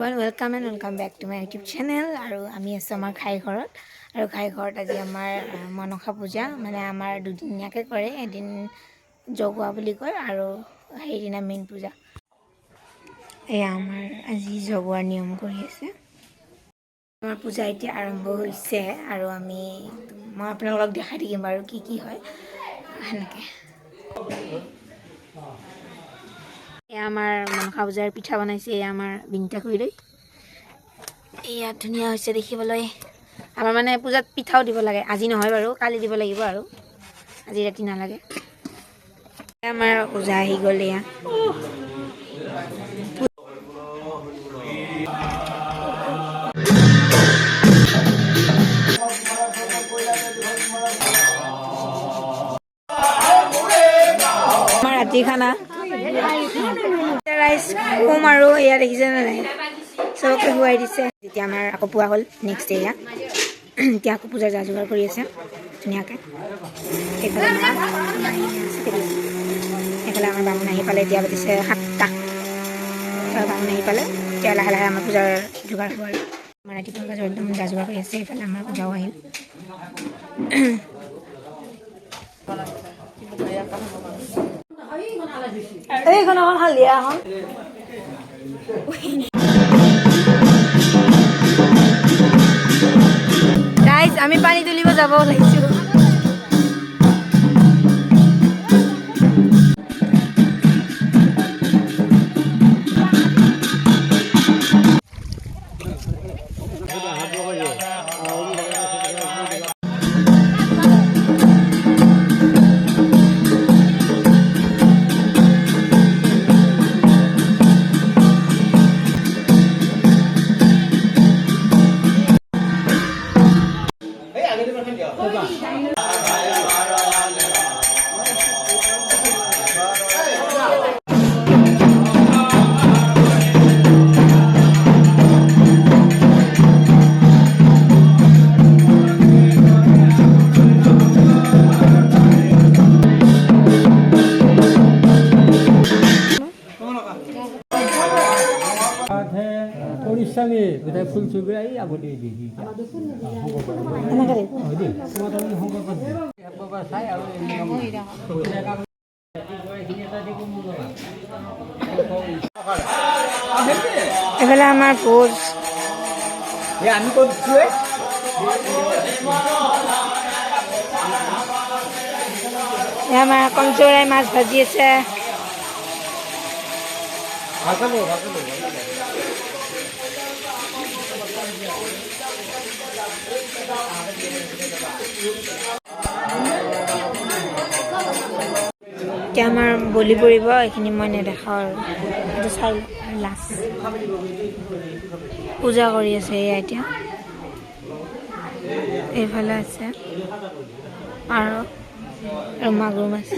Welcome and welcome back to my YouTube channel আৰু আমি আছো আমাৰ খাই ঘৰত আৰু খাই ঘৰত আজি আমাৰ মনসা পূজা মানে আমাৰ দুদিনীয়াকৈ কৰে এদিন জগোৱা বুলি কয় আৰু সেইদিনা মেইন পূজা এয়া আমাৰ আজি জগোৱাৰ নিয়ম কৰি আছে আমাৰ পূজা এতিয়া আৰম্ভ হৈছে আৰু মই আপোনালোকক দেখাই থাকিম বাৰু কি হয় হেনেকৈ এয়া আমাৰ মনসা পূজাৰ পিঠা বনাইছে এয়া আমাৰ বিনিতা খুৰীলৈ এয়া ধুনীয়া হৈছে দেখিবলৈ আমাৰ মানে পূজাত পিঠাও দিব লাগে আজি নহয় বাৰু কালি দিব লাগিব আৰু আজি ৰাতি নালাগে আমাৰ পূজা আহি গ'ল এয়া আমাৰ ৰাতি খানা ৰাইচ কম আৰু এয়া দেখিছে নে নাই চবকে খুৱাই দিছে যেতিয়া আমাৰ আকৌ পোৱা হ'ল নেক্সট ডে এয়া এতিয়া আকৌ পূজাৰ যা যোগাৰ কৰি আছে ধুনীয়াকৈ এইফালে আমাৰ বামুণ আহি পালে এতিয়া পাতিছে 7টা বামুণ আহি পালে এতিয়া লাহে লাহে আমাৰ পূজাৰ যোগাৰ হ'ব আৰু আমাৰ ৰাতিপুৱা একদম যা যোগাৰ কৰি আছে এইফালে আমাৰ পূজাও আহিল এইখন এখন হালিয়া এখন গাইজ আমি পানী তুলিব যাব ওলাইছোঁ গোটাই ফুল চুল এই আগতে দি চাই আৰু এইফালে আমাৰ ভোজ আমি কৰিছোঁ আমাৰ কমচৌৰাই মাছ ভাজি আছে এতিয়া আমাৰ বলি পৰিব এইখিনি মই নেদেখাওঁ আৰু এইটো চাই লাষ্ট পূজা কৰি আছে এয়া এতিয়া এইফালে আছে আৰু মাগুৰ মাছ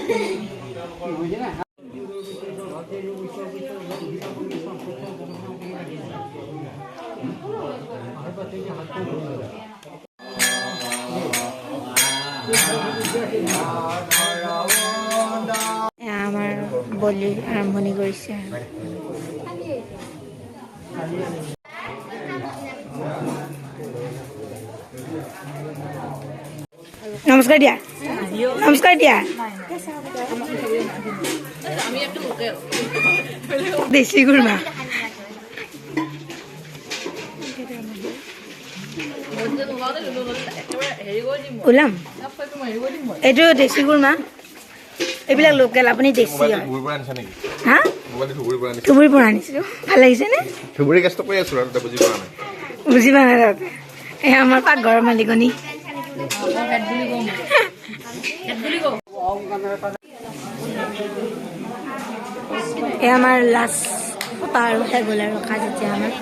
আমাৰ বলি আৰম্ভণি কৰিছে নমস্কাৰ দিয়া দেশী গুৰমা ওলাম এইটো দেশী গুৰমা এইবিলাক লোকেল আপুনি দেশী হয় হা ধুবুৰীৰ পৰা আনিছিলোঁ ভাল লাগিছেনে বুজি পোৱা নাই তাতে এই আমাৰ পাকঘৰৰ মালিকনী এই আমাৰ লাষ্ট পতা আৰু শেষ হ'ল আৰু কাজ এতিয়া আমাৰ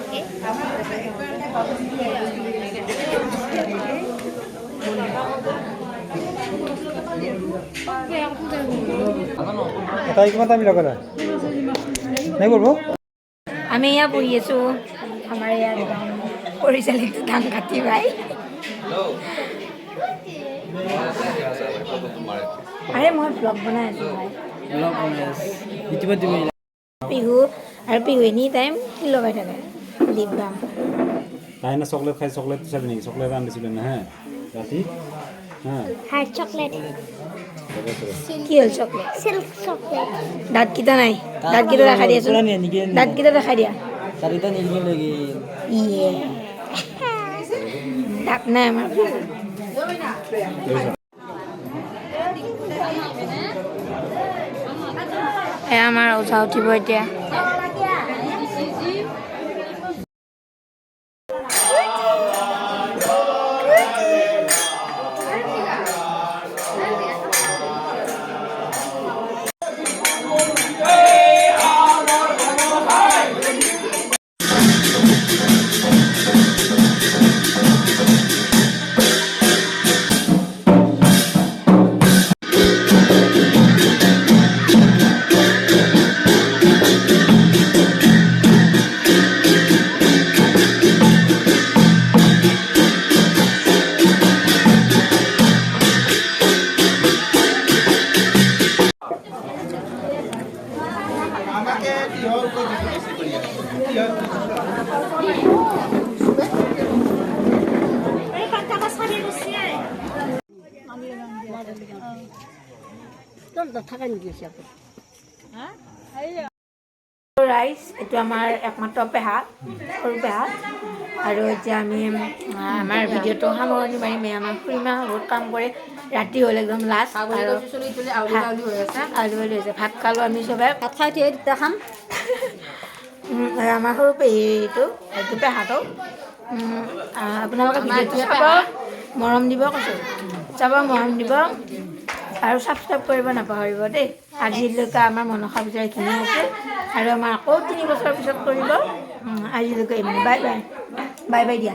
আমি ইয়াত বহি আছোঁ আমাৰ ইয়াত পৰিচালিত ধান কাটি ভাই আৰে মই ব্লগ বনাই আছোঁ ভাই বিহু আৰু বিহু এনি টাইম কি লগাই থাকে লিপ বাম তাই না চকলেট খাই চকলেট চাবি নেকি চকলেট আনিছিলে না হ্যাঁ ৰাতি হা হার্ড চকলেট কি হ'ল চকলেট সিল্ক চকলেট দাঁতকেইটা নাই দাঁতকেইটা দেখাই দিয়াচোন দাঁতকেইটা দেখাই দিয়া চাৰিটা নিলগে লাগি ইয়ে দাঁত নাই আমাৰ এয়া আমাৰ ওজা উঠিব এতিয়া ৰাইচ এইটো আমাৰ একমাত্ৰ পেহা সৰু পেহা আৰু এতিয়া আমি আমাৰ ভিডিঅ'টো সামৰণি মাৰিম আমাৰ খুৰীমা বহুত কাম কৰে ৰাতি হ'ল একদম লাষ্ট আৰু আলু হৈছে ভাত খালোঁ আমি চবে ভাত খাই উঠি দুটা খাম আমাৰ সৰু পেহীটো এইটো পেহাটো আপোনালোকে ভিডিঅ'টো চাব মৰম দিব কৈছোঁ চাব মৰম দিব আৰু ছাবস্ক্ৰাইব কৰিব নাপাহৰিব দেই আজিলৈকে আমাৰ মনসা পূজা এইখিনি আছিল আৰু আমাৰ আকৌ 3 বছৰ পিছত কৰিব আজিলৈকে ইমানে বাই বাই বাই বাই দিয়া